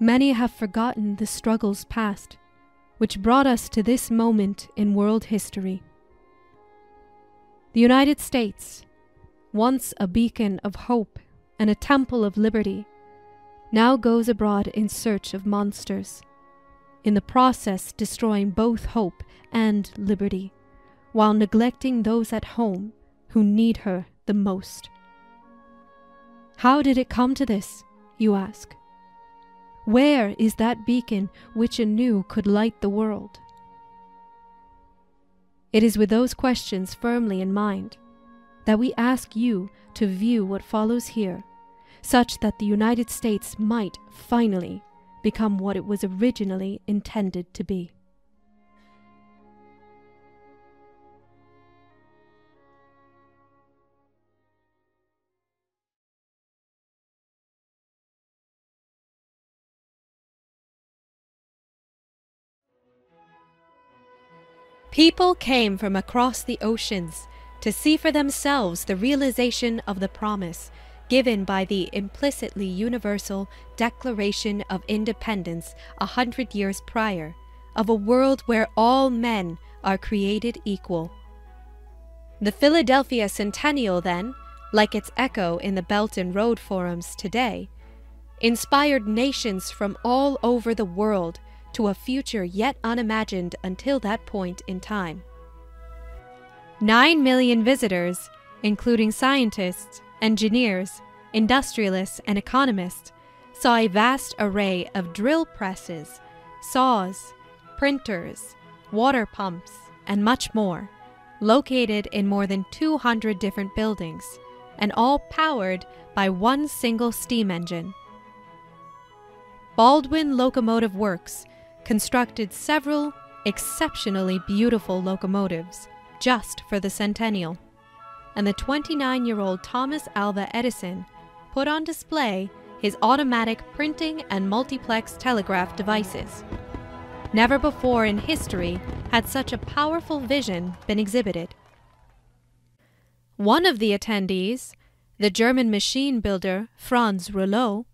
Many have forgotten the struggles past, which brought us to this moment in world history. The United States, once a beacon of hope and a temple of liberty, now goes abroad in search of monsters, in the process destroying both hope and liberty, while neglecting those at home who need her the most. How did it come to this, you ask? Where is that beacon which anew could light the world? It is with those questions firmly in mind that we ask you to view what follows here, such that the United States might finally become what it was originally intended to be. People came from across the oceans to see for themselves the realization of the promise given by the implicitly universal Declaration of Independence 100 years prior, of a world where all men are created equal. The Philadelphia Centennial, then, like its echo in the Belt and Road forums today, inspired nations from all over the world to a future yet unimagined until that point in time. 9 million visitors, including scientists, engineers, industrialists, and economists, saw a vast array of drill presses, saws, printers, water pumps, and much more, located in more than 200 different buildings, and all powered by one single steam engine. Baldwin Locomotive Works constructed several exceptionally beautiful locomotives just for the centennial, and the 29-year-old Thomas Alva Edison put on display his automatic printing and multiplex telegraph devices. Never before in history had such a powerful vision been exhibited. One of the attendees, the German machine builder Franz Rouleau,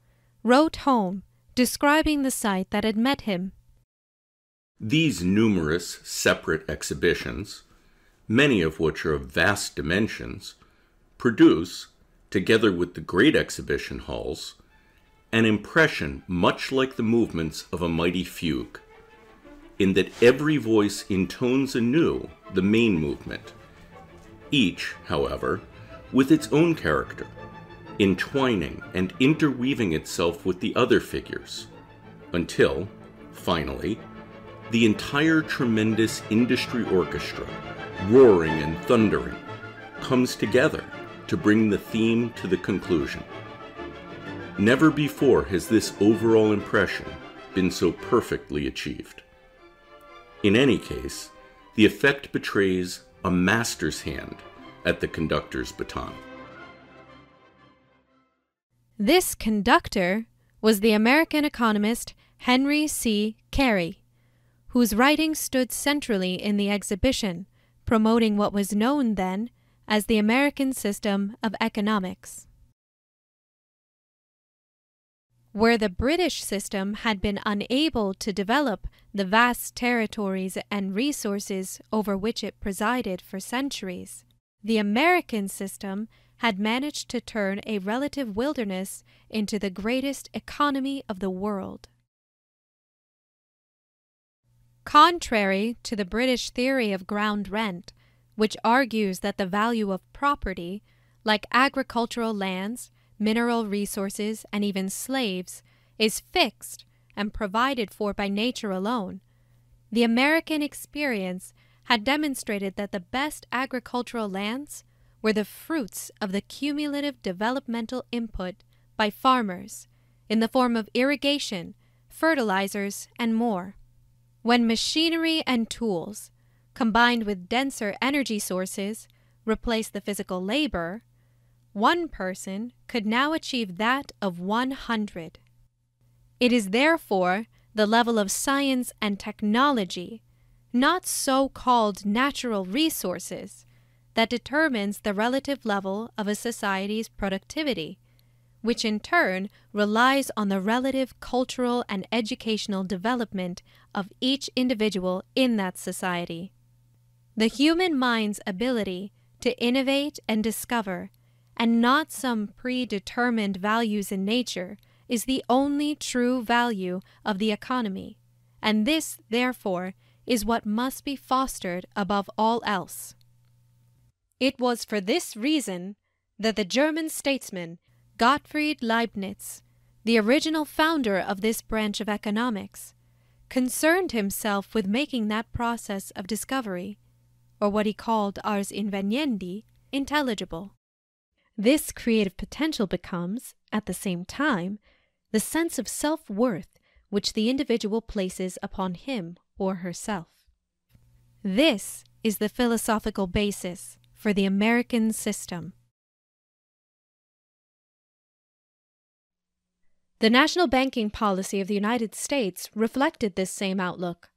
wrote home describing the sight that had met him. These numerous separate exhibitions, many of which are of vast dimensions, produce, together with the great exhibition halls, an impression much like the movements of a mighty fugue, in that every voice intones anew the main movement, each, however, with its own character, entwining and interweaving itself with the other figures, until, finally, the entire tremendous industry orchestra, roaring and thundering, comes together to bring the theme to the conclusion. Never before has this overall impression been so perfectly achieved. In any case, the effect betrays a master's hand at the conductor's baton. This conductor was the American economist Henry C. Carey, whose writings stood centrally in the exhibition, promoting what was known then as the American system of economics. Where the British system had been unable to develop the vast territories and resources over which it presided for centuries, the American system had managed to turn a relative wilderness into the greatest economy of the world. Contrary to the British theory of ground rent, which argues that the value of property, like agricultural lands, mineral resources, and even slaves, is fixed and provided for by nature alone, the American experience had demonstrated that the best agricultural lands were the fruits of the cumulative developmental input by farmers in the form of irrigation, fertilizers, and more. When machinery and tools, combined with denser energy sources, replaced the physical labor, one person could now achieve that of 100. It is therefore the level of science and technology, not so-called natural resources, that determines the relative level of a society's productivity, which in turn relies on the relative cultural and educational development of each individual in that society. The human mind's ability to innovate and discover, and not some predetermined values in nature, is the only true value of the economy, and this, therefore, is what must be fostered above all else. It was for this reason that the German statesman Gottfried Leibniz, the original founder of this branch of economics, concerned himself with making that process of discovery, or what he called ars inveniendi, intelligible. This creative potential becomes, at the same time, the sense of self-worth which the individual places upon him or herself. This is the philosophical basis for the American system. The national banking policy of the United States reflected this same outlook.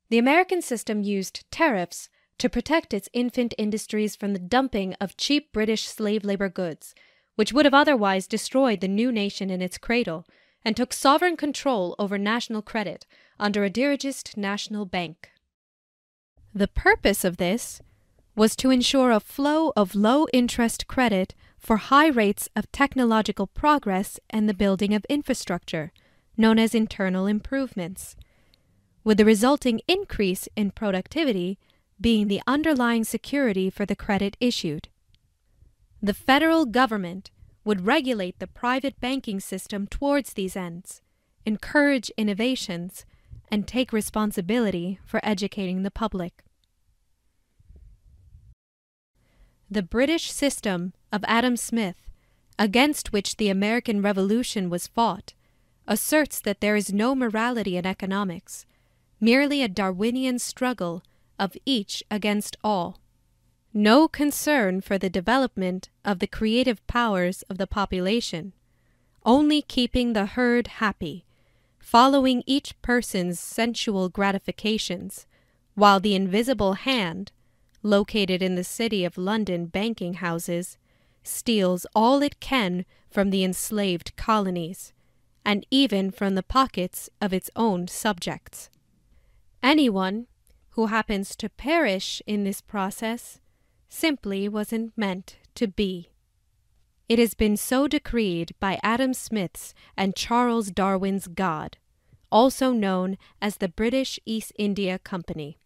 The American system used tariffs to protect its infant industries from the dumping of cheap British slave labor goods, which would have otherwise destroyed the new nation in its cradle, and took sovereign control over national credit under a dirigist national bank. The purpose of this was to ensure a flow of low-interest credit for high rates of technological progress and the building of infrastructure, known as internal improvements, with the resulting increase in productivity being the underlying security for the credit issued. The federal government would regulate the private banking system towards these ends, encourage innovations, and take responsibility for educating the public. The British system of Adam Smith, against which the American Revolution was fought, asserts that there is no morality in economics, merely a Darwinian struggle of each against all. No concern for the development of the creative powers of the population, only keeping the herd happy, following each person's sensual gratifications, while the invisible hand, located in the City of London banking houses, steals all it can from the enslaved colonies, and even from the pockets of its own subjects. Anyone who happens to perish in this process simply wasn't meant to be. It has been so decreed by Adam Smith's and Charles Darwin's God, also known as the British East India Company.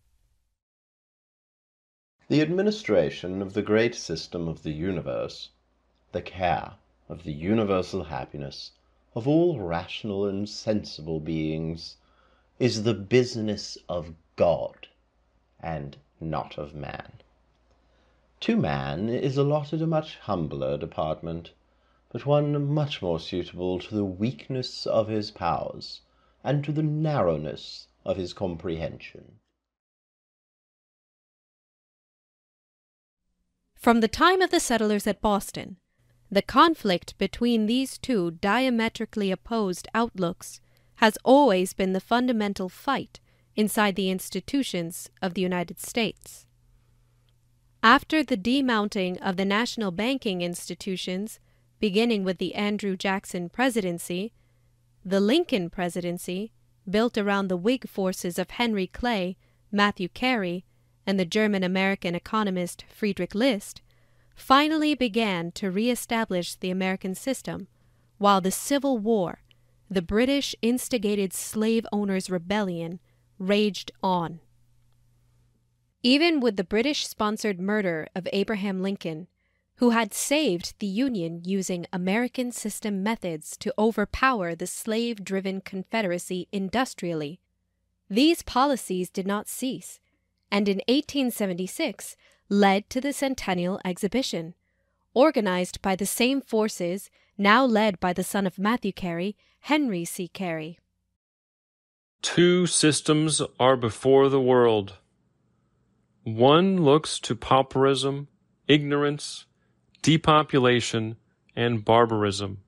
The administration of the great system of the universe, the care of the universal happiness of all rational and sensible beings, is the business of God, and not of man. To man is allotted a much humbler department, but one much more suitable to the weakness of his powers, and to the narrowness of his comprehension. From the time of the settlers at Boston, the conflict between these two diametrically opposed outlooks has always been the fundamental fight inside the institutions of the United States. After the demounting of the national banking institutions, beginning with the Andrew Jackson presidency, the Lincoln presidency, built around the Whig forces of Henry Clay, Matthew Carey, and the German-American economist Friedrich List, finally began to re-establish the American system, while the Civil War, the British-instigated slave owners' rebellion, raged on. Even with the British-sponsored murder of Abraham Lincoln, who had saved the Union using American system methods to overpower the slave-driven Confederacy industrially, these policies did not cease, and in 1876 led to the Centennial Exhibition, organized by the same forces now led by the son of Matthew Carey, Henry C. Carey. Two systems are before the world. One looks to pauperism, ignorance, depopulation, and barbarism.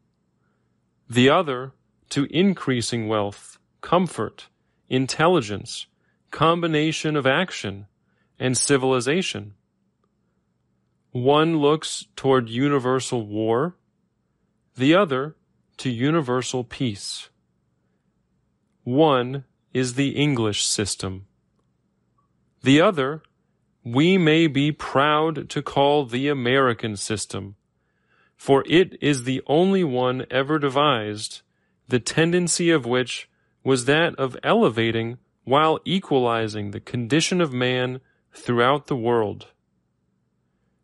The other to increasing wealth, comfort, intelligence, combination of action, and civilization. One looks toward universal war, the other to universal peace. One is the English system. The other we may be proud to call the American system, for it is the only one ever devised, the tendency of which was that of elevating while equalizing the condition of man throughout the world.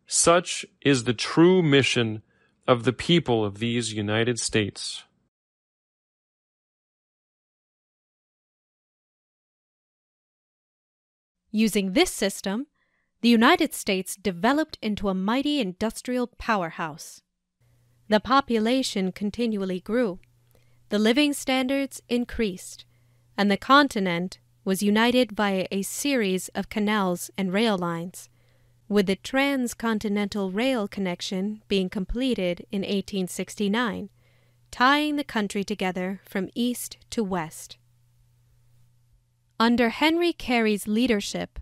Such is the true mission of the people of these United States. Using this system, the United States developed into a mighty industrial powerhouse. The population continually grew, the living standards increased, and the continent was united via a series of canals and rail lines, with the transcontinental rail connection being completed in 1869, tying the country together from east to west. Under Henry Carey's leadership,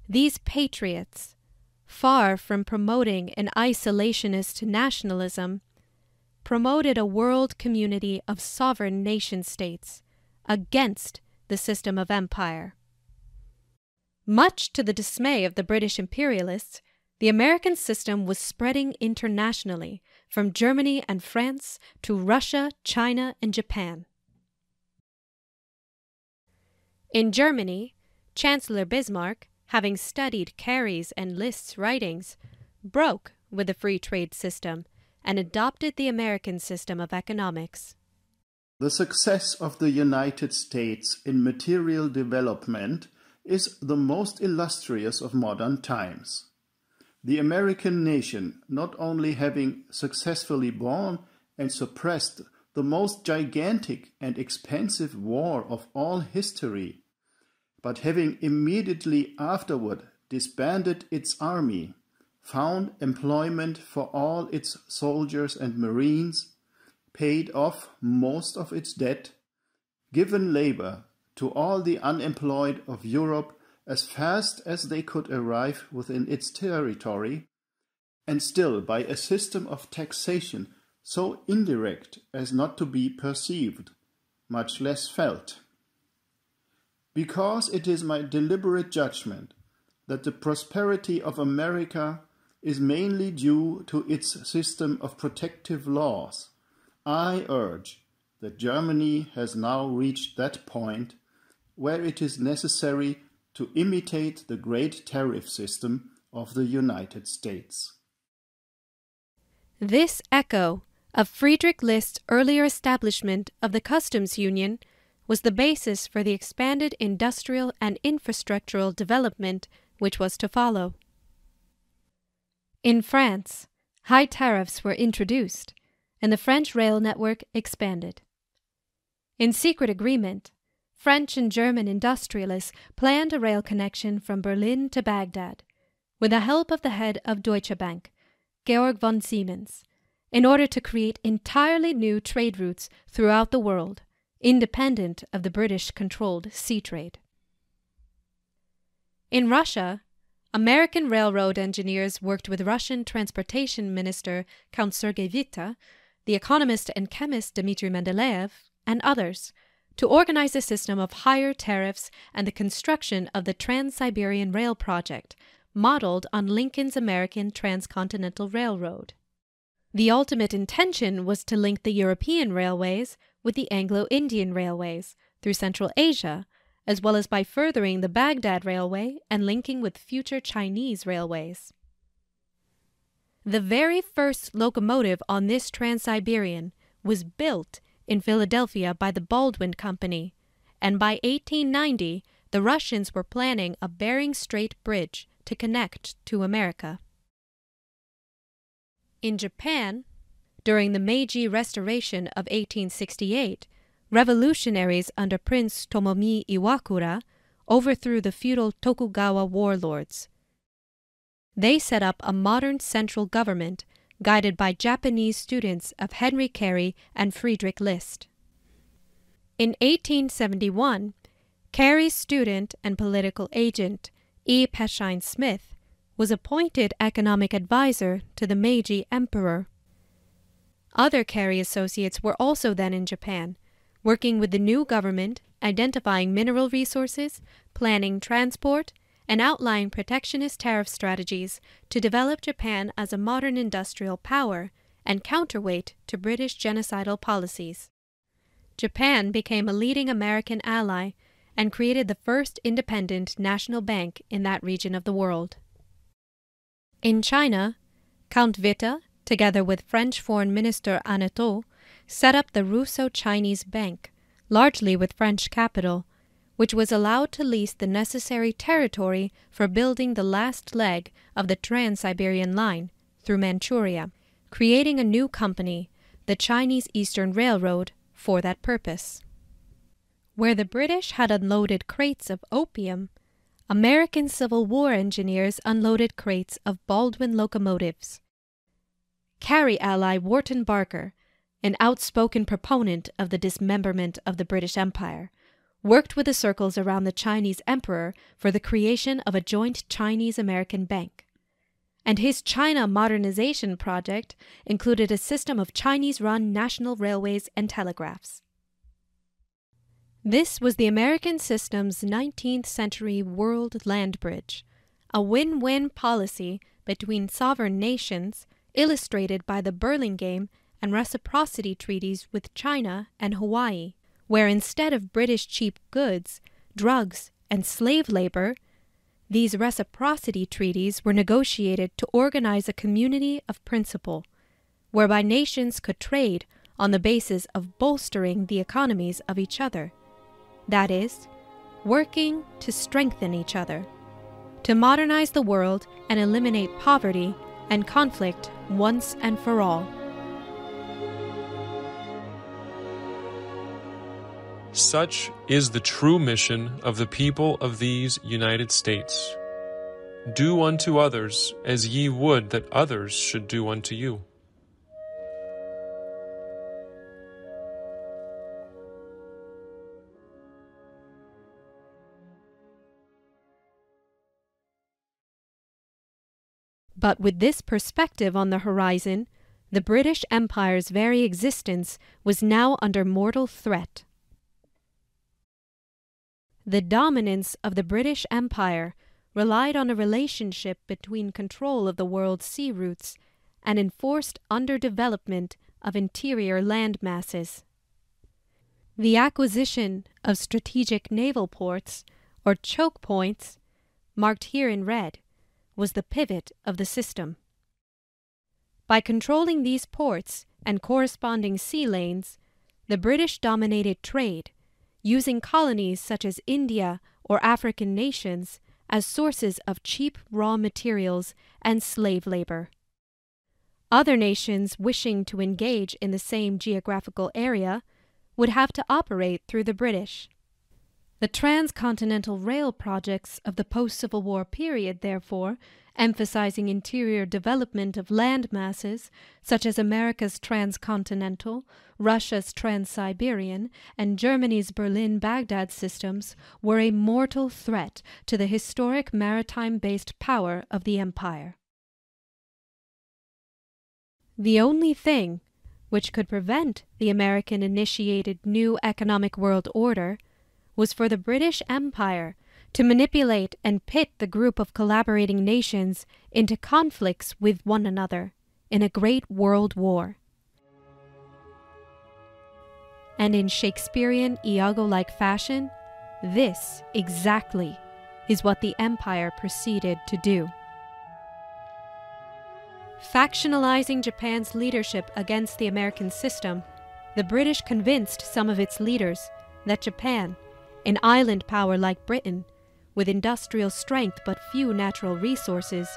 these patriots, far from promoting an isolationist nationalism, promoted a world community of sovereign nation-states against the system of empire. Much to the dismay of the British imperialists, the American system was spreading internationally, from Germany and France to Russia, China, and Japan. In Germany, Chancellor Bismarck, having studied Carey's and List's writings, broke with the free trade system and adopted the American system of economics. The success of the United States in material development is the most illustrious of modern times. The American nation, not only having successfully borne and suppressed the most gigantic and expensive war of all history, but having immediately afterward disbanded its army, found employment for all its soldiers and marines, paid off most of its debt, given labor to all the unemployed of Europe as fast as they could arrive within its territory, and still by a system of taxation so indirect as not to be perceived, much less felt. Because it is my deliberate judgment that the prosperity of America is mainly due to its system of protective laws, I urge that Germany has now reached that point where it is necessary to imitate the great tariff system of the United States. This echo of Friedrich List's earlier establishment of the customs union was the basis for the expanded industrial and infrastructural development which was to follow. In France, high tariffs were introduced, and the French rail network expanded. In secret agreement, French and German industrialists planned a rail connection from Berlin to Baghdad, with the help of the head of Deutsche Bank, Georg von Siemens, in order to create entirely new trade routes throughout the world, independent of the British-controlled sea trade. In Russia, American railroad engineers worked with Russian Transportation Minister Count Sergei Witte, the economist and chemist Dmitry Mendeleev, and others, to organize a system of higher tariffs and the construction of the Trans-Siberian Rail Project, modeled on Lincoln's American Transcontinental Railroad. The ultimate intention was to link the European railways with the Anglo-Indian railways through Central Asia, as well as by furthering the Baghdad Railway and linking with future Chinese railways. The very first locomotive on this Trans-Siberian was built in Philadelphia by the Baldwin Company, and by 1890 the Russians were planning a Bering Strait bridge to connect to America. In Japan, during the Meiji Restoration of 1868, revolutionaries under Prince Tomomi Iwakura overthrew the feudal Tokugawa warlords. They set up a modern central government guided by Japanese students of Henry Carey and Friedrich List. In 1871, Carey's student and political agent, E. Peshine Smith, was appointed economic advisor to the Meiji Emperor. Other Carey associates were also then in Japan, working with the new government, identifying mineral resources, planning transport, and outlining protectionist tariff strategies to develop Japan as a modern industrial power and counterweight to British genocidal policies. Japan became a leading American ally and created the first independent national bank in that region of the world. In China, Count Witte, together with French Foreign Minister Anatole, set up the Russo-Chinese Bank, largely with French capital, which was allowed to lease the necessary territory for building the last leg of the Trans-Siberian Line through Manchuria, creating a new company, the Chinese Eastern Railroad, for that purpose. Where the British had unloaded crates of opium, American Civil War engineers unloaded crates of Baldwin locomotives. Carey ally Wharton Barker, an outspoken proponent of the dismemberment of the British Empire, worked with the circles around the Chinese emperor for the creation of a joint Chinese-American bank. And his China modernization project included a system of Chinese-run national railways and telegraphs. This was the American system's 19th century world land bridge, a win-win policy between sovereign nations illustrated by the Burlingame and reciprocity treaties with China and Hawaii, where instead of British cheap goods, drugs, and slave labor, these reciprocity treaties were negotiated to organize a community of principle, whereby nations could trade on the basis of bolstering the economies of each other. That is, working to strengthen each other, to modernize the world and eliminate poverty and conflict once and for all. Such is the true mission of the people of these United States. Do unto others as ye would that others should do unto you. But with this perspective on the horizon, the British Empire's very existence was now under mortal threat. The dominance of the British Empire relied on a relationship between control of the world's sea routes and enforced underdevelopment of interior land masses. The acquisition of strategic naval ports, or choke points, marked here in red, was the pivot of the system. By controlling these ports and corresponding sea lanes, the British dominated trade, using colonies such as India or African nations as sources of cheap raw materials and slave labor. Other nations wishing to engage in the same geographical area would have to operate through the British. The transcontinental rail projects of the post-Civil War period, therefore, emphasizing interior development of land masses, such as America's transcontinental, Russia's trans-Siberian, and Germany's Berlin-Baghdad systems, were a mortal threat to the historic maritime-based power of the empire. The only thing which could prevent the American-initiated new economic world order was for the British Empire to manipulate and pit the group of collaborating nations into conflicts with one another in a great world war. And in Shakespearean Iago-like fashion, this exactly is what the empire proceeded to do. Factionalizing Japan's leadership against the American system, the British convinced some of its leaders that Japan, an island power like Britain, with industrial strength but few natural resources,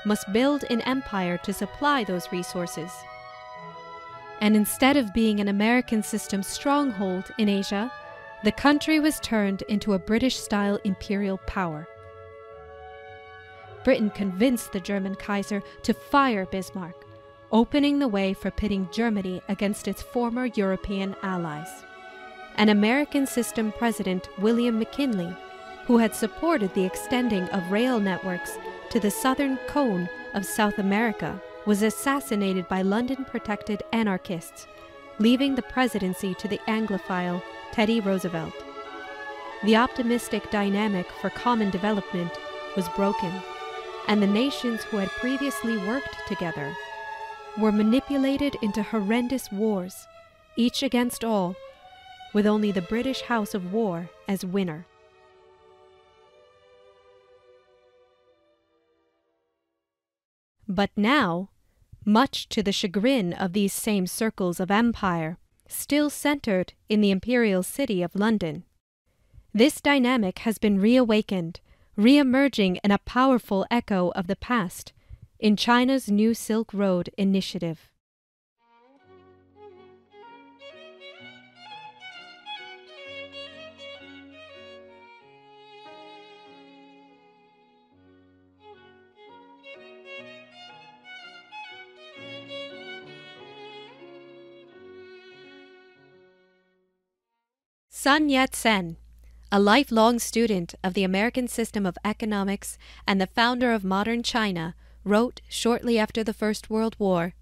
must build an empire to supply those resources. And instead of being an American system stronghold in Asia, the country was turned into a British-style imperial power. Britain convinced the German Kaiser to fire Bismarck, opening the way for pitting Germany against its former European allies. An American system president, William McKinley, who had supported the extending of rail networks to the southern cone of South America, was assassinated by London-protected anarchists, leaving the presidency to the Anglophile Teddy Roosevelt. The optimistic dynamic for common development was broken, and the nations who had previously worked together were manipulated into horrendous wars, each against all, with only the British House of War as winner. But now, much to the chagrin of these same circles of empire, still centered in the imperial city of London, this dynamic has been reawakened, re-emerging in a powerful echo of the past in China's New Silk Road initiative. Sun Yat-sen, a lifelong student of the American system of economics and the founder of modern China, wrote shortly after the First World War,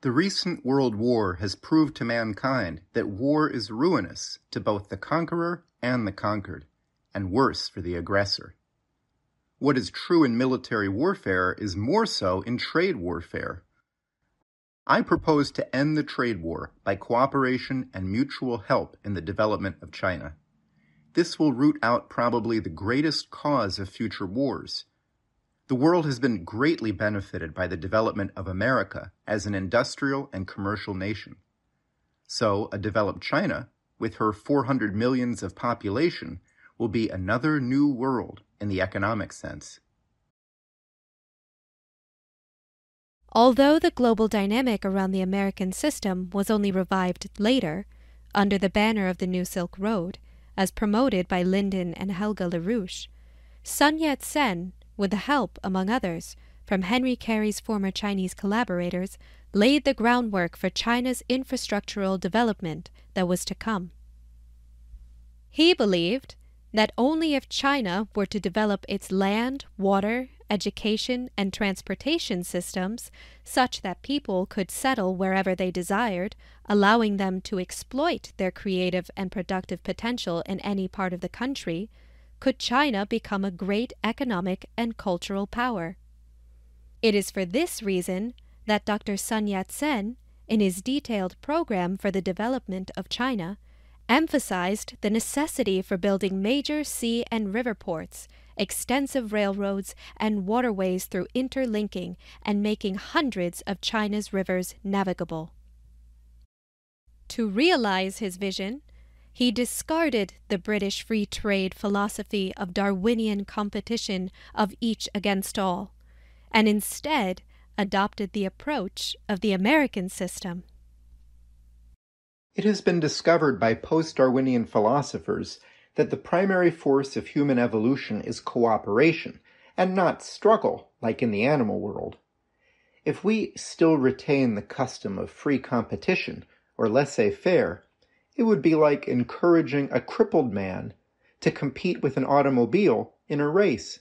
"The recent World War has proved to mankind that war is ruinous to both the conqueror and the conquered, and worse for the aggressor. What is true in military warfare is more so in trade warfare. I propose to end the trade war by cooperation and mutual help in the development of China. This will root out probably the greatest cause of future wars. The world has been greatly benefited by the development of America as an industrial and commercial nation. So a developed China, with her 400 millions of population, will be another new world in the economic sense." Although the global dynamic around the American system was only revived later, under the banner of the New Silk Road, as promoted by Lyndon and Helga LaRouche, Sun Yat-sen, with the help, among others, from Henry Carey's former Chinese collaborators, laid the groundwork for China's infrastructural development that was to come. He believed that only if China were to develop its land, water, education, and transportation systems such that people could settle wherever they desired, allowing them to exploit their creative and productive potential in any part of the country, could China become a great economic and cultural power. It is for this reason that Dr. Sun Yat-sen, in his detailed program for the development of China, emphasized the necessity for building major sea and river ports, extensive railroads, and waterways through interlinking and making hundreds of China's rivers navigable. To realize his vision, he discarded the British free trade philosophy of Darwinian competition of each against all, and instead adopted the approach of the American system. It has been discovered by post-Darwinian philosophers that the primary force of human evolution is cooperation, and not struggle like in the animal world. If we still retain the custom of free competition, or laissez-faire, it would be like encouraging a crippled man to compete with an automobile in a race.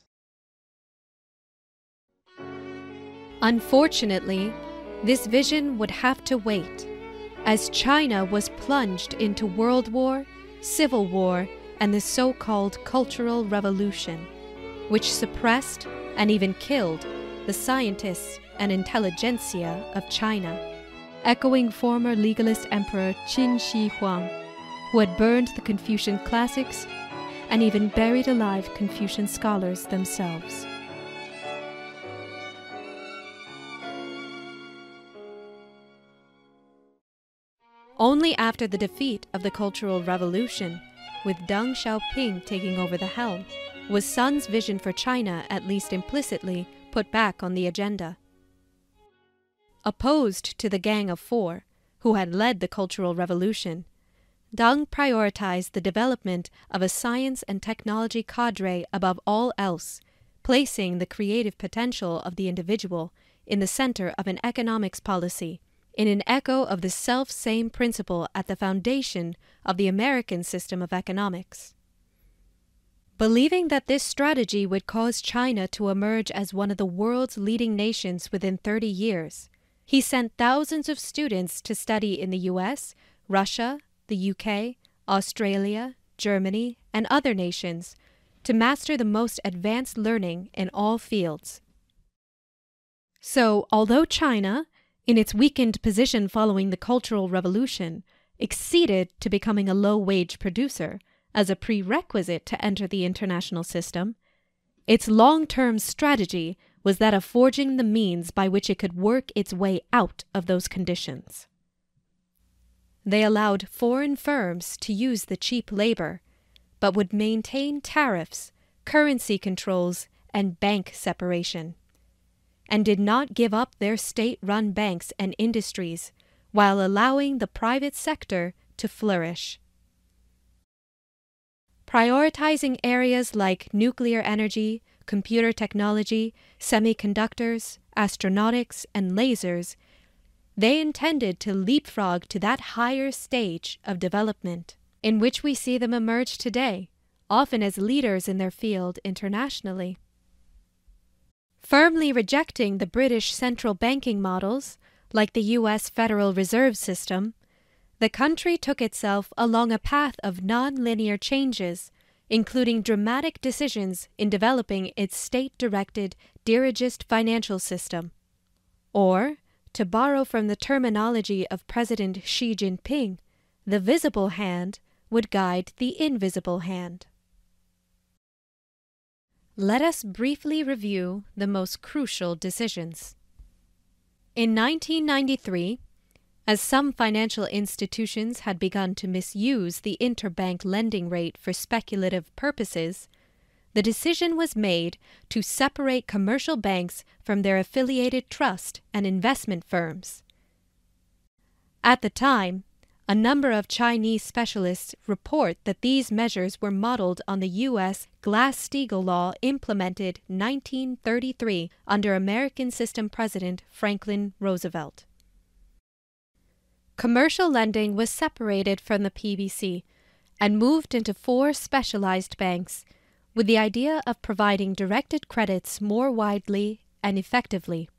Unfortunately, this vision would have to wait, as China was plunged into World War, Civil War, and the so-called Cultural Revolution, which suppressed and even killed the scientists and intelligentsia of China, echoing former legalist Emperor Qin Shi Huang, who had burned the Confucian classics and even buried alive Confucian scholars themselves. Only after the defeat of the Cultural Revolution, with Deng Xiaoping taking over the helm, was Sun's vision for China, at least implicitly, put back on the agenda. Opposed to the Gang of Four, who had led the Cultural Revolution, Deng prioritized the development of a science and technology cadre above all else, placing the creative potential of the individual in the center of an economics policy, in an echo of the self-same principle at the foundation of the American system of economics. Believing that this strategy would cause China to emerge as one of the world's leading nations within 30 years, he sent thousands of students to study in the US, Russia, the UK, Australia, Germany, and other nations to master the most advanced learning in all fields. So, although China, in its weakened position following the Cultural Revolution, acceded to becoming a low-wage producer as a prerequisite to enter the international system, its long-term strategy was that of forging the means by which it could work its way out of those conditions. They allowed foreign firms to use the cheap labor, but would maintain tariffs, currency controls, and bank separation, and did not give up their state-run banks and industries while allowing the private sector to flourish. Prioritizing areas like nuclear energy, computer technology, semiconductors, astronautics, and lasers, they intended to leapfrog to that higher stage of development, in which we see them emerge today, often as leaders in their field internationally. Firmly rejecting the British central banking models, like the U.S. Federal Reserve System, the country took itself along a path of non-linear changes, including dramatic decisions in developing its state-directed dirigist financial system. Or, to borrow from the terminology of President Xi Jinping, the visible hand would guide the invisible hand. Let us briefly review the most crucial decisions. In 1993, as some financial institutions had begun to misuse the interbank lending rate for speculative purposes, the decision was made to separate commercial banks from their affiliated trust and investment firms. At the time, a number of Chinese specialists report that these measures were modeled on the U.S. Glass-Steagall Law implemented 1933 under American System President Franklin Roosevelt. Commercial lending was separated from the PBC and moved into 4 specialized banks, with the idea of providing directed credits more widely and effectively.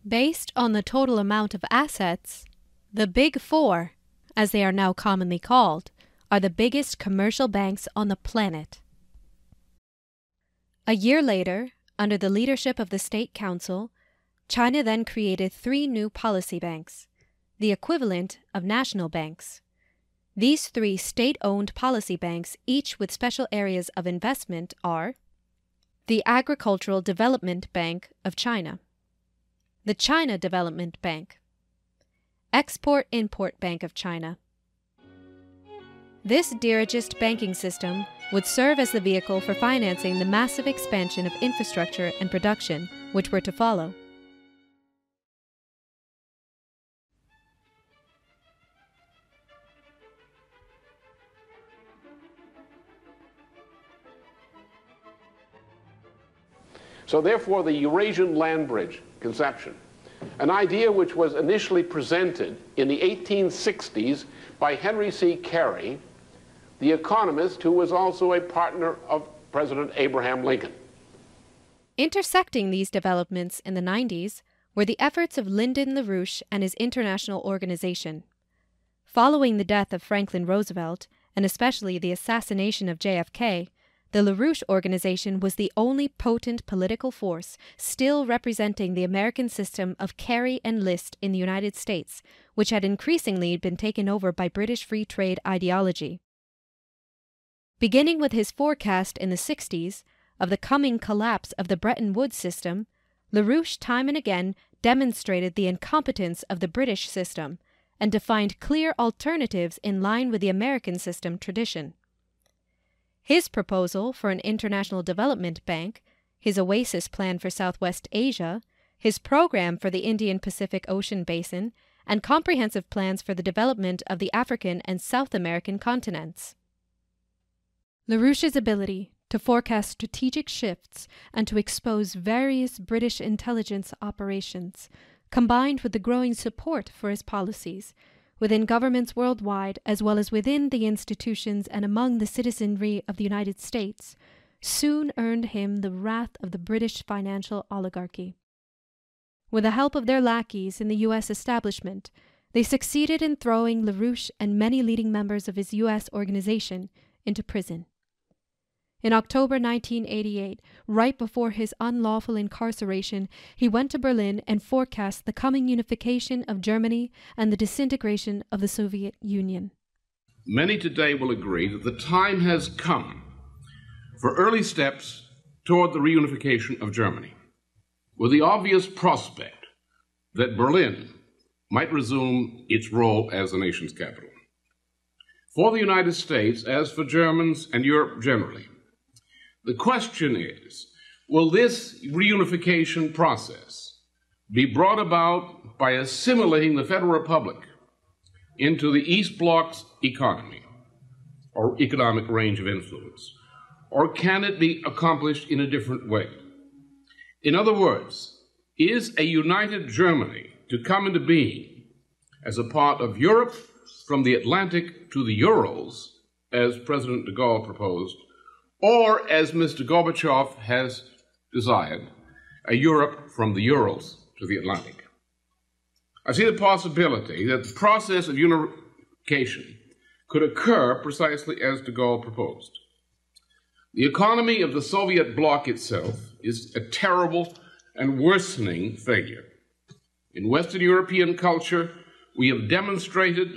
Based on the total amount of assets, the Big Four, as they are now commonly called, are the biggest commercial banks on the planet. A year later, under the leadership of the State Council, China then created 3 new policy banks, the equivalent of national banks. These 3 state-owned policy banks, each with special areas of investment, are the Agricultural Development Bank of China, the China Development Bank, Export-Import Bank of China. This dirigist banking system would serve as the vehicle for financing the massive expansion of infrastructure and production which were to follow. So therefore, the Eurasian land bridge conception, an idea which was initially presented in the 1860s by Henry C. Carey, the economist who was also a partner of President Abraham Lincoln. Intersecting these developments in the 90s were the efforts of Lyndon LaRouche and his international organization. Following the death of Franklin Roosevelt, and especially the assassination of JFK, the LaRouche organization was the only potent political force still representing the American system of carry and list in the United States, which had increasingly been taken over by British free trade ideology. Beginning with his forecast in the 60s of the coming collapse of the Bretton Woods system, LaRouche time and again demonstrated the incompetence of the British system and defined clear alternatives in line with the American system tradition. His proposal for an international development bank, his Oasis plan for Southwest Asia, his program for the Indian-Pacific Ocean basin, and comprehensive plans for the development of the African and South American continents. LaRouche's ability to forecast strategic shifts and to expose various British intelligence operations, combined with the growing support for his policies, within governments worldwide as well as within the institutions and among the citizenry of the United States, soon earned him the wrath of the British financial oligarchy. With the help of their lackeys in the U.S. establishment, they succeeded in throwing LaRouche and many leading members of his U.S. organization into prison. In October 1988, right before his unlawful incarceration, he went to Berlin and forecast the coming unification of Germany and the disintegration of the Soviet Union. Many today will agree that the time has come for early steps toward the reunification of Germany, with the obvious prospect that Berlin might resume its role as the nation's capital. For the United States, as for Germans and Europe generally, the question is, will this reunification process be brought about by assimilating the Federal Republic into the East Bloc's economy or economic range of influence, or can it be accomplished in a different way? In other words, is a united Germany to come into being as a part of Europe from the Atlantic to the Urals, as President de Gaulle proposed, or, as Mr. Gorbachev has desired, a Europe from the Urals to the Atlantic? I see the possibility that the process of unification could occur precisely as de Gaulle proposed. The economy of the Soviet bloc itself is a terrible and worsening failure. In Western European culture, we have demonstrated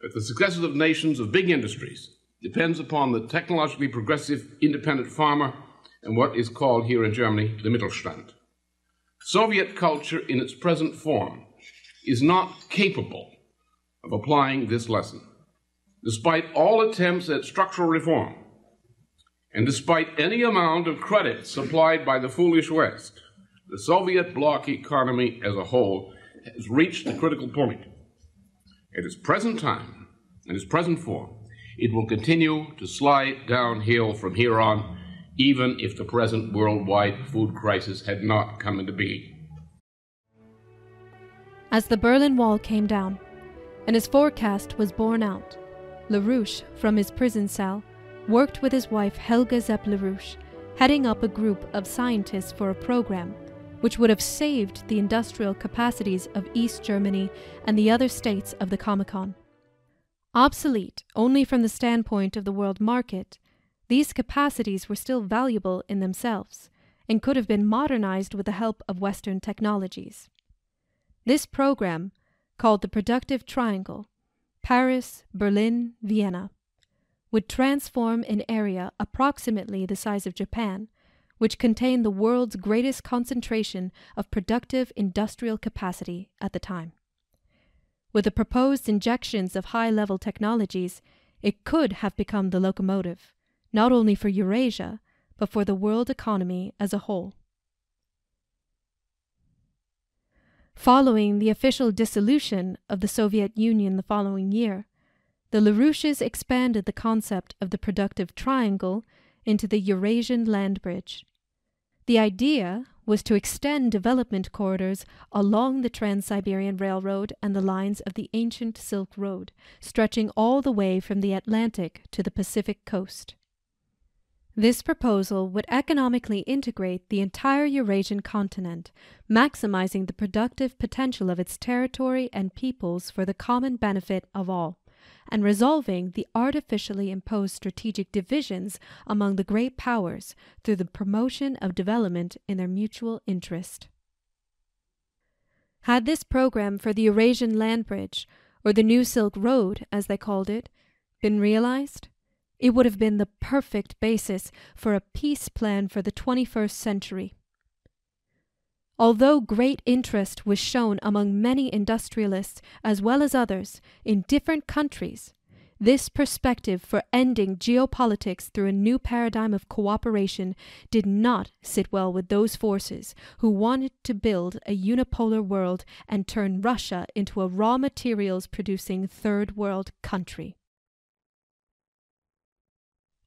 that the successes of nations of big industries depends upon the technologically progressive independent farmer and what is called here in Germany the Mittelstand. Soviet culture in its present form is not capable of applying this lesson. Despite all attempts at structural reform, and despite any amount of credit supplied by the foolish West, the Soviet bloc economy as a whole has reached the critical point. At its present time, in its present form, it will continue to slide downhill from here on, even if the present worldwide food crisis had not come into being. As the Berlin Wall came down, and his forecast was borne out, LaRouche, from his prison cell, worked with his wife Helga Zepp LaRouche, heading up a group of scientists for a program which would have saved the industrial capacities of East Germany and the other states of the Comecon. Obsolete only from the standpoint of the world market, these capacities were still valuable in themselves and could have been modernized with the help of Western technologies. This program, called the Productive Triangle, Paris, Berlin, Vienna, would transform an area approximately the size of Japan, which contained the world's greatest concentration of productive industrial capacity at the time. With the proposed injections of high-level technologies, it could have become the locomotive, not only for Eurasia, but for the world economy as a whole. Following the official dissolution of the Soviet Union the following year, the LaRouches expanded the concept of the productive triangle into the Eurasian land bridge. The idea was to extend development corridors along the Trans-Siberian Railroad and the lines of the ancient Silk Road, stretching all the way from the Atlantic to the Pacific coast. This proposal would economically integrate the entire Eurasian continent, maximizing the productive potential of its territory and peoples for the common benefit of all, and resolving the artificially imposed strategic divisions among the great powers through the promotion of development in their mutual interest. Had this program for the Eurasian land bridge, or the New Silk Road, as they called it, been realized, it would have been the perfect basis for a peace plan for the 21st century. Although great interest was shown among many industrialists as well as others in different countries, this perspective for ending geopolitics through a new paradigm of cooperation did not sit well with those forces who wanted to build a unipolar world and turn Russia into a raw materials producing third world country.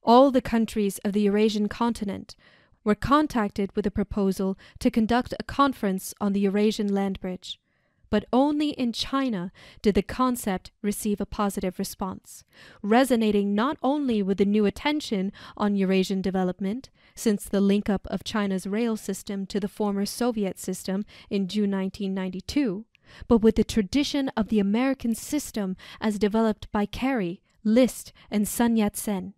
All the countries of the Eurasian continent were contacted with a proposal to conduct a conference on the Eurasian land bridge, but only in China did the concept receive a positive response, resonating not only with the new attention on Eurasian development, since the link-up of China's rail system to the former Soviet system in June 1992, but with the tradition of the American system as developed by Carey, List, and Sun Yat-sen.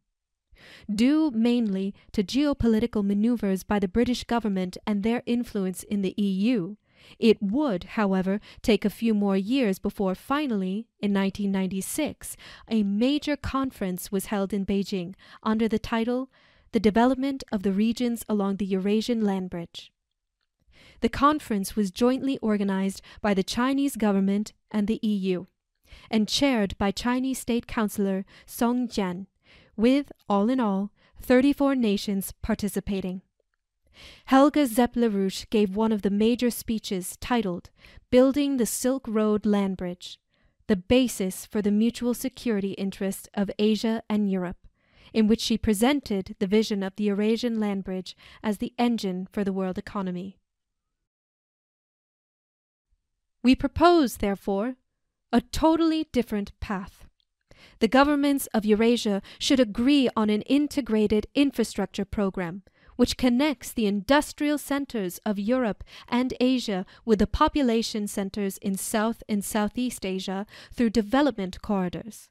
Due mainly to geopolitical maneuvers by the British government and their influence in the EU, it would, however, take a few more years before finally, in 1996, a major conference was held in Beijing under the title The Development of the Regions Along the Eurasian Land Bridge. The conference was jointly organized by the Chinese government and the EU, and chaired by Chinese State Councillor Song Jian, with, all in all, 34 nations participating. Helga Zepp-LaRouche gave one of the major speeches titled Building the Silk Road Land Bridge, the basis for the mutual security interests of Asia and Europe, in which she presented the vision of the Eurasian land bridge as the engine for the world economy. We propose, therefore, a totally different path. The governments of Eurasia should agree on an integrated infrastructure program which connects the industrial centers of Europe and Asia with the population centers in South and Southeast Asia through development corridors.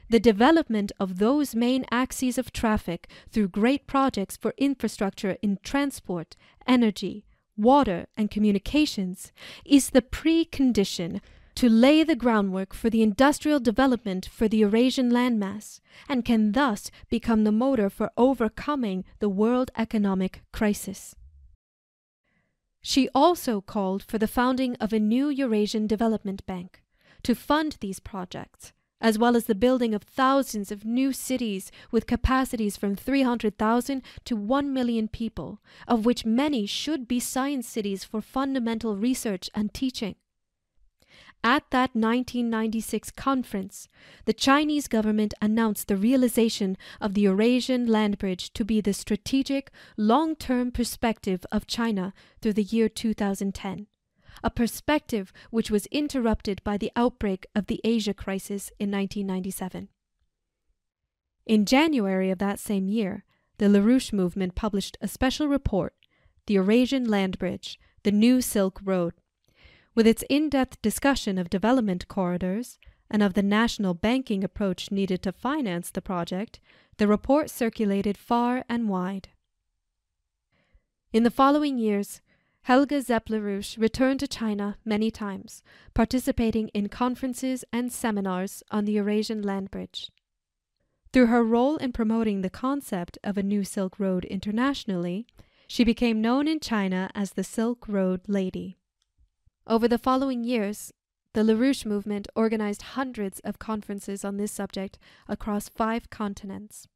The development of those main axes of traffic through great projects for infrastructure in transport, energy, water, and communications is the precondition to lay the groundwork for the industrial development for the Eurasian landmass, and can thus become the motor for overcoming the world economic crisis. She also called for the founding of a new Eurasian Development Bank to fund these projects, as well as the building of thousands of new cities with capacities from 300,000 to 1 million people, of which many should be science cities for fundamental research and teaching. At that 1996 conference, the Chinese government announced the realization of the Eurasian land bridge to be the strategic, long-term perspective of China through the year 2010, a perspective which was interrupted by the outbreak of the Asia crisis in 1997. In January of that same year, the LaRouche movement published a special report, The Eurasian Land Bridge, The New Silk Road. With its in-depth discussion of development corridors and of the national banking approach needed to finance the project, the report circulated far and wide. In the following years, Helga Zepp-LaRouche returned to China many times, participating in conferences and seminars on the Eurasian land bridge. Through her role in promoting the concept of a new Silk Road internationally, she became known in China as the Silk Road Lady. Over the following years, the LaRouche movement organized hundreds of conferences on this subject across 5 continents.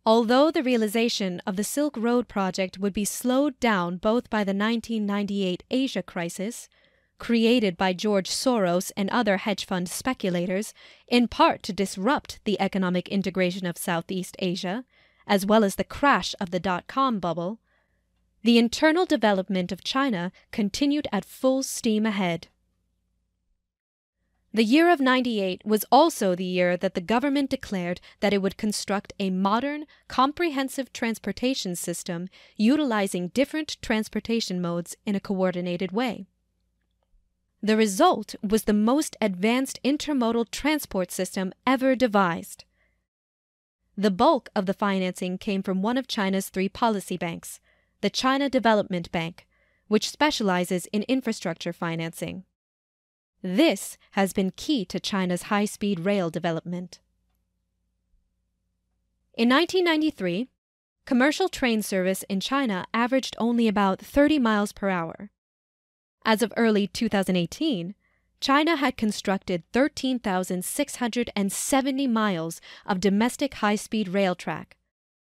Although the realization of the Silk Road project would be slowed down both by the 1998 Asia crisis, created by George Soros and other hedge fund speculators, in part to disrupt the economic integration of Southeast Asia, as well as the crash of the dot-com bubble, the internal development of China continued at full steam ahead. The year of '98 was also the year that the government declared that it would construct a modern, comprehensive transportation system utilizing different transportation modes in a coordinated way. The result was the most advanced intermodal transport system ever devised. The bulk of the financing came from one of China's 3 policy banks, the China Development Bank, which specializes in infrastructure financing. This has been key to China's high-speed rail development. In 1993, commercial train service in China averaged only about 30 miles per hour. As of early 2018, China had constructed 13,670 miles of domestic high-speed rail track,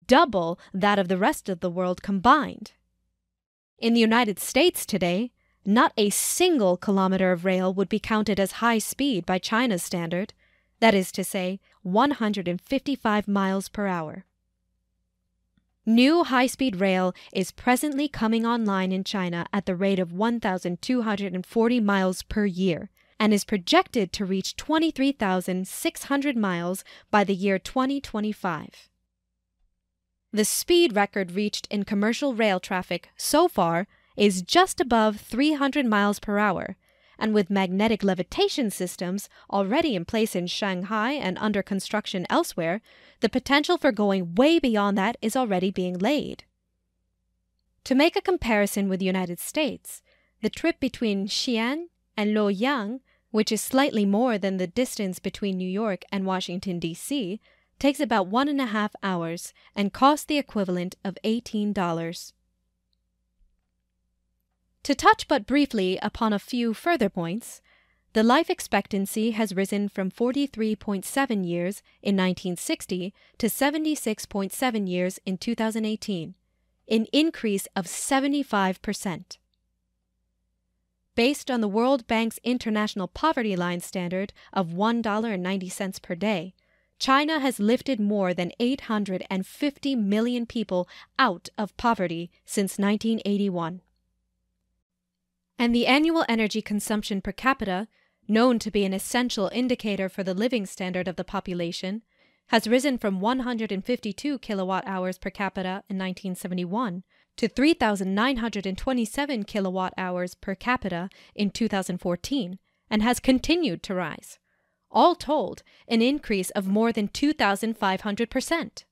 double that of the rest of the world combined. In the United States today, not a single kilometer of rail would be counted as high speed by China's standard, that is to say, 155 miles per hour. New high-speed rail is presently coming online in China at the rate of 1,240 miles per year and is projected to reach 23,600 miles by the year 2025. The speed record reached in commercial rail traffic so far is just above 300 miles per hour, and with magnetic levitation systems already in place in Shanghai and under construction elsewhere, the potential for going way beyond that is already being laid. To make a comparison with the United States, the trip between Xi'an and Luoyang, which is slightly more than the distance between New York and Washington, D.C., takes about 1.5 hours and costs the equivalent of $18. To touch but briefly upon a few further points, the life expectancy has risen from 43.7 years in 1960 to 76.7 years in 2018, an increase of 75%. Based on the World Bank's International Poverty Line standard of $1.90 per day, China has lifted more than 850 million people out of poverty since 1981. And the annual energy consumption per capita, known to be an essential indicator for the living standard of the population, has risen from 152 kilowatt-hours per capita in 1971 to 3,927 kilowatt-hours per capita in 2014, and has continued to rise. All told, an increase of more than 2,500%.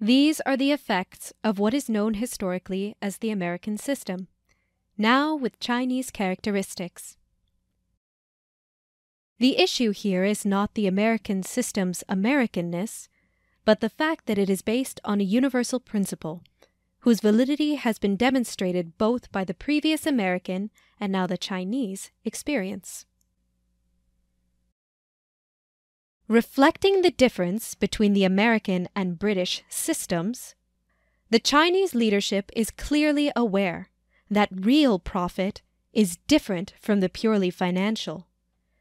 These are the effects of what is known historically as the American system, now with Chinese characteristics. The issue here is not the American system's Americanness, but the fact that it is based on a universal principle, whose validity has been demonstrated both by the previous American and now the Chinese experience. Reflecting the difference between the American and British systems, the Chinese leadership is clearly aware that real profit is different from the purely financial,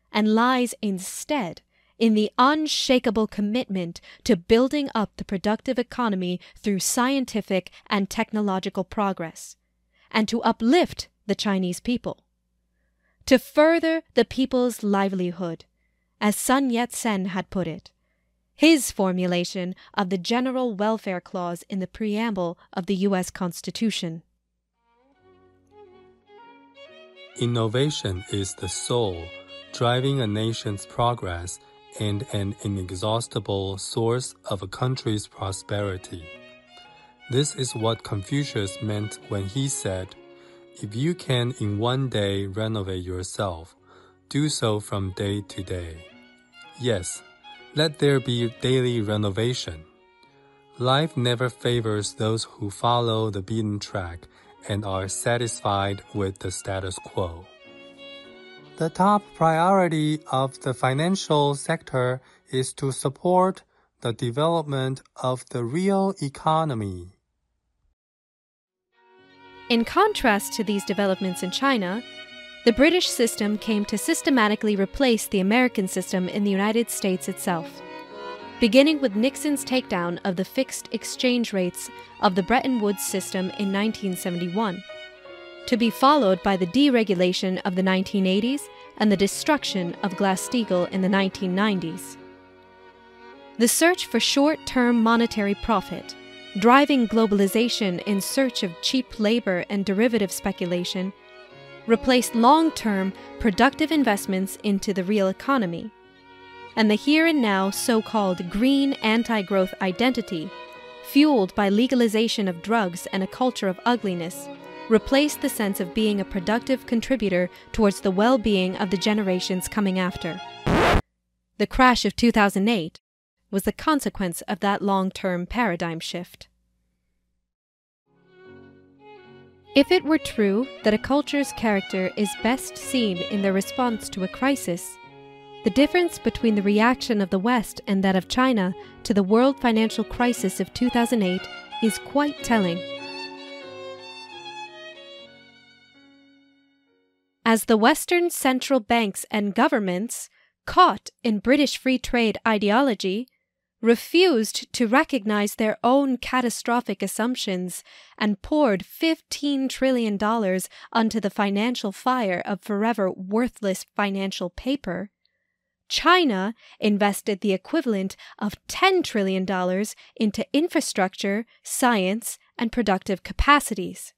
and lies instead in the unshakable commitment to building up the productive economy through scientific and technological progress, and to uplift the Chinese people, to further the people's livelihood, as Sun Yat-sen had put it, his formulation of the General Welfare Clause in the preamble of the U.S. Constitution. Innovation is the soul, driving a nation's progress and an inexhaustible source of a country's prosperity. This is what Confucius meant when he said, "If you can in one day renovate yourself, do so from day to day." Yes, let there be daily renovation. Life never favors those who follow the beaten track and are satisfied with the status quo. The top priority of the financial sector is to support the development of the real economy. In contrast to these developments in China, the British system came to systematically replace the American system in the United States itself, beginning with Nixon's takedown of the fixed exchange rates of the Bretton Woods system in 1971, to be followed by the deregulation of the 1980s and the destruction of Glass-Steagall in the 1990s. The search for short-term monetary profit, driving globalization in search of cheap labor and derivative speculation, replaced long-term productive investments into the real economy, and the here-and-now so-called green anti-growth identity, fueled by legalization of drugs and a culture of ugliness, replaced the sense of being a productive contributor towards the well-being of the generations coming after. The crash of 2008 was the consequence of that long-term paradigm shift. If it were true that a culture's character is best seen in their response to a crisis, the difference between the reaction of the West and that of China to the world financial crisis of 2008 is quite telling. as the Western central banks and governments, caught in British free trade ideology, refused to recognize their own catastrophic assumptions and poured $15 trillion onto the financial fire of forever worthless financial paper, China invested the equivalent of $10 trillion into infrastructure, science, and productive capacities.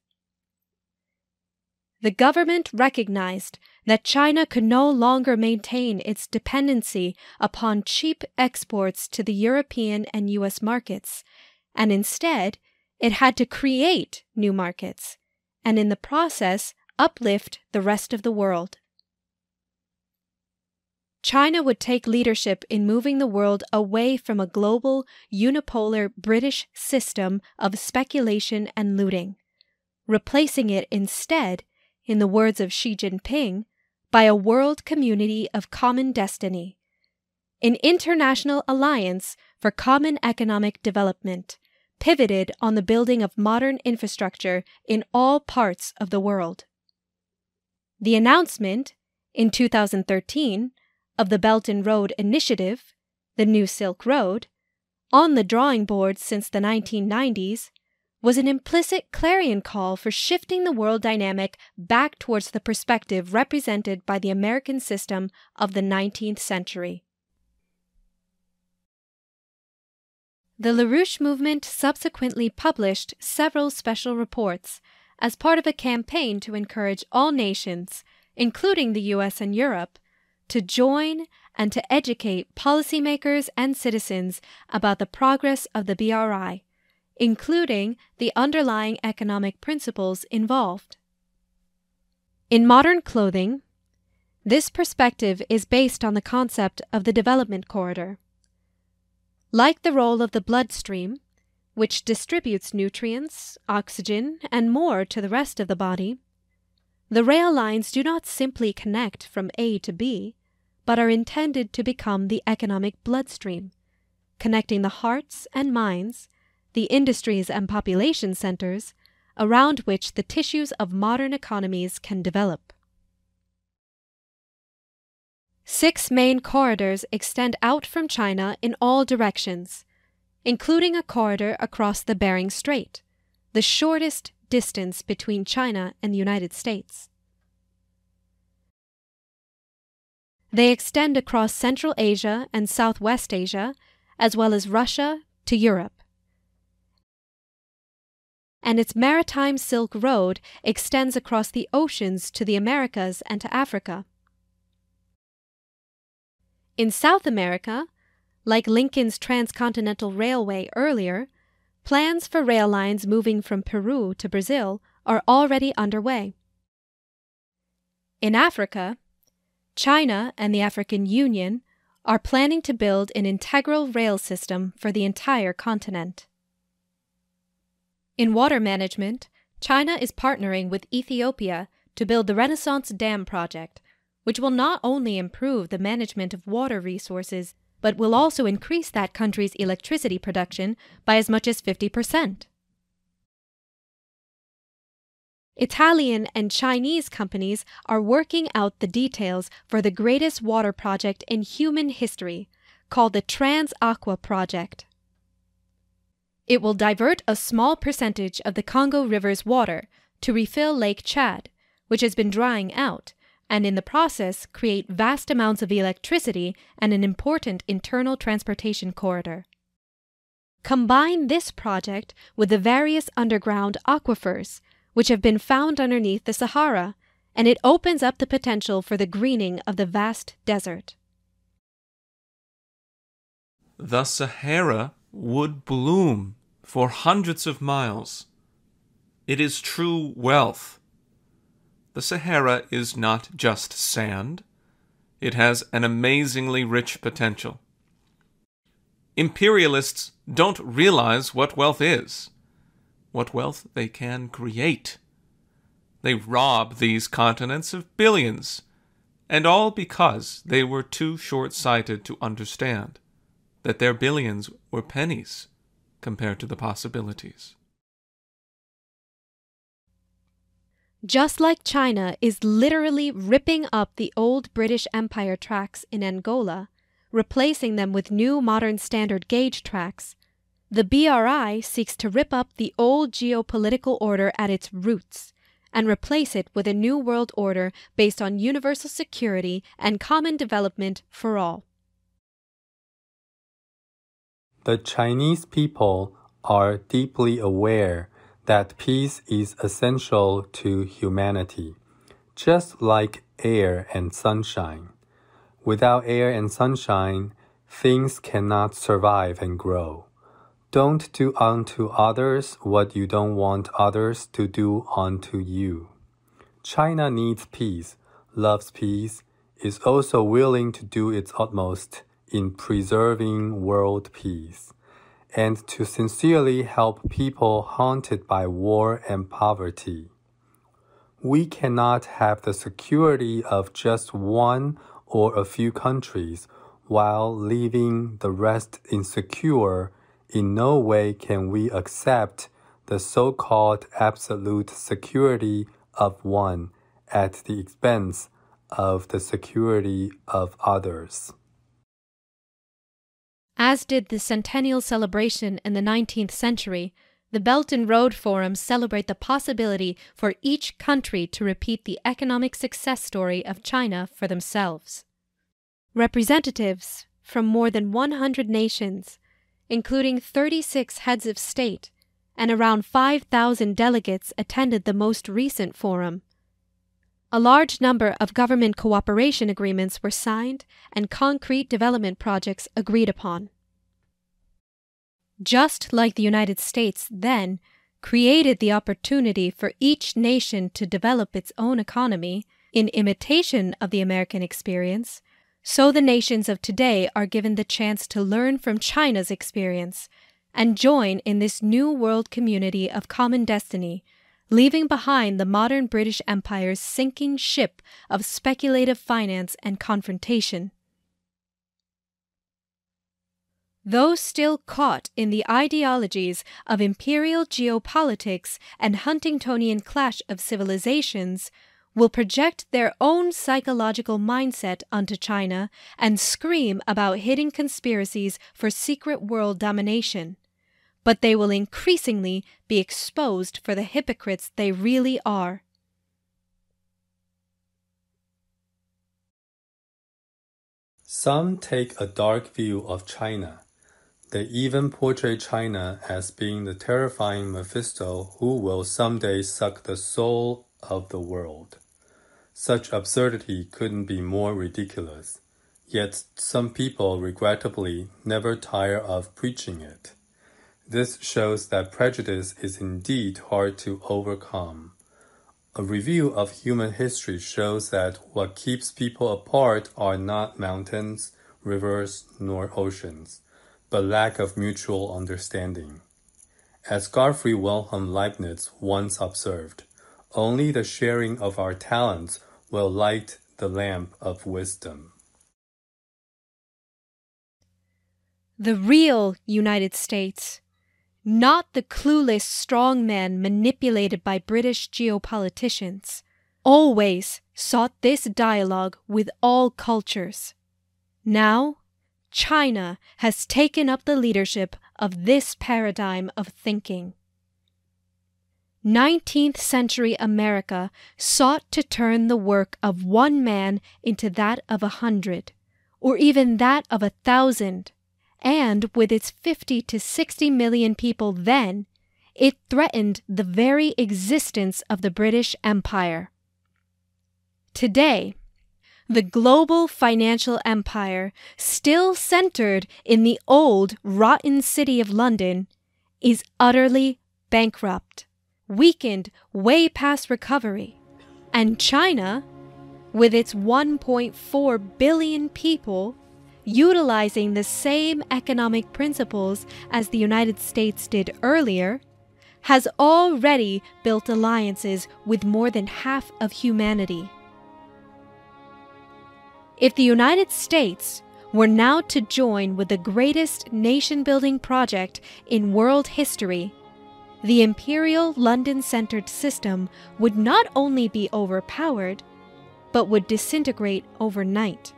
The government recognized that China could no longer maintain its dependency upon cheap exports to the European and US markets, and instead it had to create new markets, and in the process uplift the rest of the world. China would take leadership in moving the world away from a global, unipolar British system of speculation and looting, replacing it instead, in the words of Xi Jinping, by a world community of common destiny, an international alliance for common economic development, pivoted on the building of modern infrastructure in all parts of the world. The announcement, in 2013, of the Belt and Road Initiative, the New Silk Road, on the drawing board since the 1990s, was an implicit clarion call for shifting the world dynamic back towards the perspective represented by the American system of the 19th century. The LaRouche movement subsequently published several special reports as part of a campaign to encourage all nations, including the US and Europe, to join and to educate policymakers and citizens about the progress of the BRI, including the underlying economic principles involved. In modern clothing, this perspective is based on the concept of the development corridor. Like the role of the bloodstream, which distributes nutrients, oxygen, and more to the rest of the body, the rail lines do not simply connect from A to B, but are intended to become the economic bloodstream, connecting the hearts and minds, the industries and population centers, around which the tissues of modern economies can develop. 6 main corridors extend out from China in all directions, including a corridor across the Bering Strait, the shortest distance between China and the United States. They extend across Central Asia and Southwest Asia, as well as Russia to Europe. And its maritime Silk Road extends across the oceans to the Americas and to Africa. In South America, like Lincoln's Transcontinental Railway earlier, plans for rail lines moving from Peru to Brazil are already underway. In Africa, China and the African Union are planning to build an integral rail system for the entire continent. In water management, China is partnering with Ethiopia to build the Renaissance Dam project, which will not only improve the management of water resources, but will also increase that country's electricity production by as much as 50%. Italian and Chinese companies are working out the details for the greatest water project in human history, called the Trans-Aqua Project. It will divert a small percentage of the Congo River's water to refill Lake Chad, which has been drying out, and in the process create vast amounts of electricity and an important internal transportation corridor. Combine this project with the various underground aquifers, which have been found underneath the Sahara, and it opens up the potential for the greening of the vast desert. The Sahara would bloom for hundreds of miles. It is true wealth. The Sahara is not just sand. It has an amazingly rich potential. Imperialists don't realize what wealth is, what wealth they can create. They rob these continents of billions, and all because they were too short-sighted to understand that their billions were pennies compared to the possibilities. Just like China is literally ripping up the old British Empire tracks in Angola, replacing them with new modern standard gauge tracks, the BRI seeks to rip up the old geopolitical order at its roots and replace it with a new world order based on universal security and common development for all. The Chinese people are deeply aware that peace is essential to humanity, just like air and sunshine. Without air and sunshine, things cannot survive and grow. Don't do unto others what you don't want others to do unto you. China needs peace, loves peace, is also willing to do its utmost in preserving world peace, and to sincerely help people haunted by war and poverty. We cannot have the security of just one or a few countries while leaving the rest insecure. In no way can we accept the so-called absolute security of one at the expense of the security of others. As did the centennial celebration in the 19th century, the Belt and Road Forums celebrate the possibility for each country to repeat the economic success story of China for themselves. Representatives from more than 100 nations, including 36 heads of state, and around 5,000 delegates attended the most recent forum. A large number of government cooperation agreements were signed and concrete development projects agreed upon. Just like the United States then created the opportunity for each nation to develop its own economy in imitation of the American experience, so the nations of today are given the chance to learn from China's experience and join in this new world community of common destiny, leaving behind the modern British Empire's sinking ship of speculative finance and confrontation. Those still caught in the ideologies of imperial geopolitics and Huntingtonian clash of civilizations will project their own psychological mindset onto China and scream about hidden conspiracies for secret world domination. But they will increasingly be exposed for the hypocrites they really are. Some take a dark view of China. They even portray China as being the terrifying Mephisto who will someday suck the soul of the world. Such absurdity couldn't be more ridiculous, yet some people regrettably never tire of preaching it. This shows that prejudice is indeed hard to overcome. A review of human history shows that what keeps people apart are not mountains, rivers, nor oceans, but lack of mutual understanding. As Gottfried Wilhelm Leibniz once observed, only the sharing of our talents will light the lamp of wisdom. The real United States, not the clueless strongmen manipulated by British geopoliticians, always sought this dialogue with all cultures. Now, China has taken up the leadership of this paradigm of thinking. 19th century America sought to turn the work of one man into that of 100, or even that of 1,000, and with its 50 to 60 million people then, it threatened the very existence of the British Empire. Today, the global financial empire, still centered in the old, rotten city of London, is utterly bankrupt, weakened way past recovery, and China, with its 1.4 billion people, utilizing the same economic principles as the United States did earlier, has already built alliances with more than half of humanity. If the United States were now to join with the greatest nation-building project in world history, the imperial London-centered system would not only be overpowered, but would disintegrate overnight.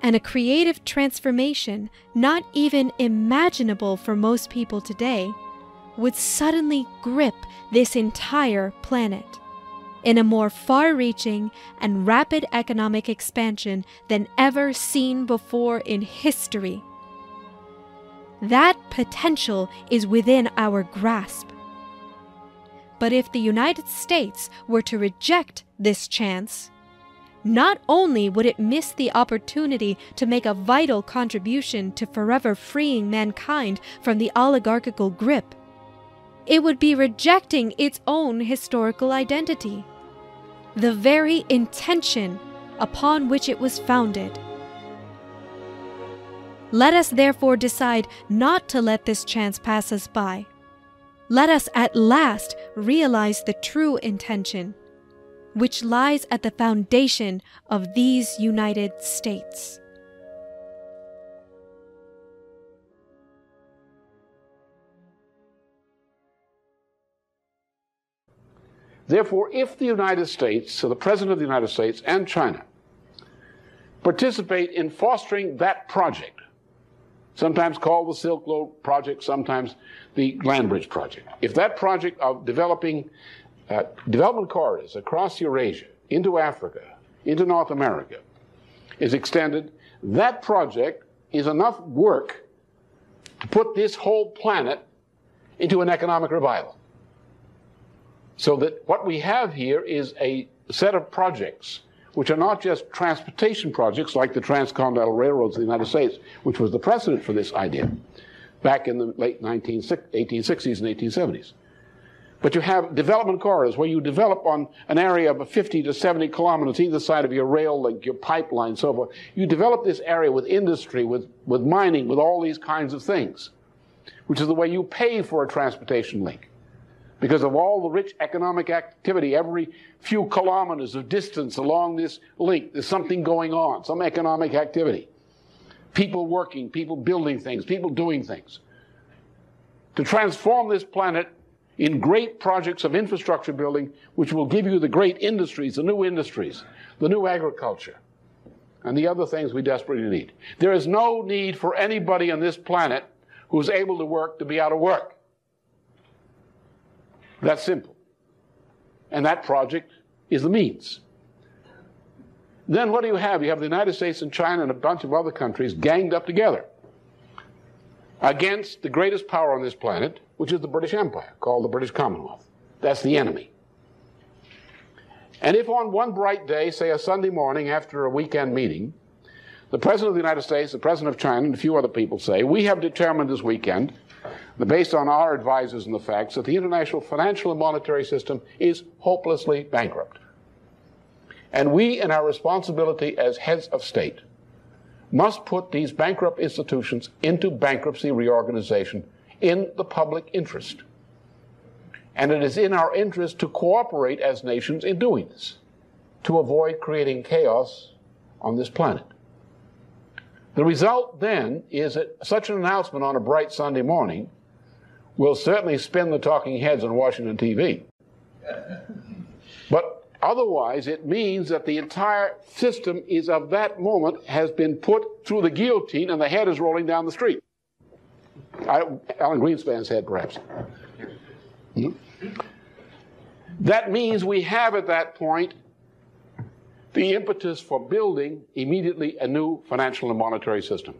And a creative transformation not even imaginable for most people today would suddenly grip this entire planet in a more far-reaching and rapid economic expansion than ever seen before in history. That potential is within our grasp. But if the United States were to reject this chance, not only would it miss the opportunity to make a vital contribution to forever freeing mankind from the oligarchical grip, it would be rejecting its own historical identity, the very intention upon which it was founded. Let us therefore decide not to let this chance pass us by. Let us at last realize the true intention, which lies at the foundation of these United States. Therefore, if the United States, so the President of the United States and China, participate in fostering that project, sometimes called the Silk Road Project, sometimes the Land Bridge Project, if that project of developing development corridors across Eurasia, into Africa, into North America, is extended, that project is enough work to put this whole planet into an economic revival. So that what we have here is a set of projects which are not just transportation projects like the Transcontinental Railroads of the United States, which was the precedent for this idea back in the late 1860s and 1870s. But you have development corridors where you develop on an area of 50 to 70 kilometers either side of your rail link, your pipeline, and so forth. You develop this area with industry, with mining, with all these kinds of things, which is the way you pay for a transportation link. Because of all the rich economic activity, every few kilometers of distance along this link, there's something going on, some economic activity. People working, people building things, people doing things. To transform this planet in great projects of infrastructure building, which will give you the great industries, the new agriculture, and the other things we desperately need. There is no need for anybody on this planet who's able to work to be out of work. That's simple. And that project is the means. Then what do you have? You have the United States and China and a bunch of other countries ganged up together against the greatest power on this planet, which is the British Empire, called the British Commonwealth. That's the enemy. And if on one bright day, say a Sunday morning after a weekend meeting, the President of the United States, the President of China, and a few other people say, we have determined this weekend, based on our advisors and the facts, that the international financial and monetary system is hopelessly bankrupt. And we, in our responsibility as heads of state, must put these bankrupt institutions into bankruptcy reorganization in the public interest. And it is in our interest to cooperate as nations in doing this, to avoid creating chaos on this planet. The result then is that such an announcement on a bright Sunday morning will certainly spin the talking heads on Washington TV. But otherwise, it means that the entire system is of that moment has been put through the guillotine and the head is rolling down the street. Alan Greenspan's head, perhaps. That means we have at that point the impetus for building immediately a new financial and monetary system.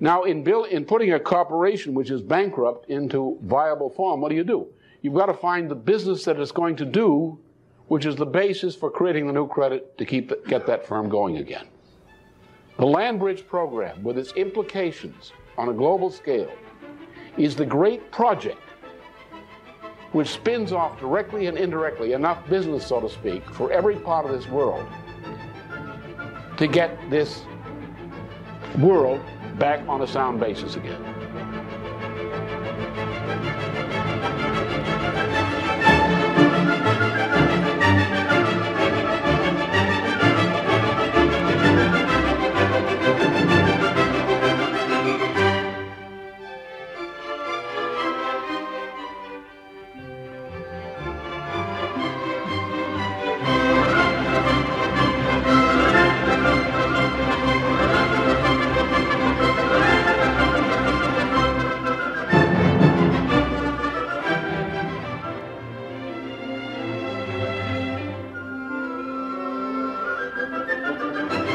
Now, in putting a corporation which is bankrupt into viable form, what do? You've got to find the business that it's going to do, which is the basis for creating the new credit to get that firm going again. The Land Bridge program, with its implications on a global scale, is the great project which spins off directly and indirectly enough business, so to speak, for every part of this world to get this world back on a sound basis again.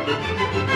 Bye.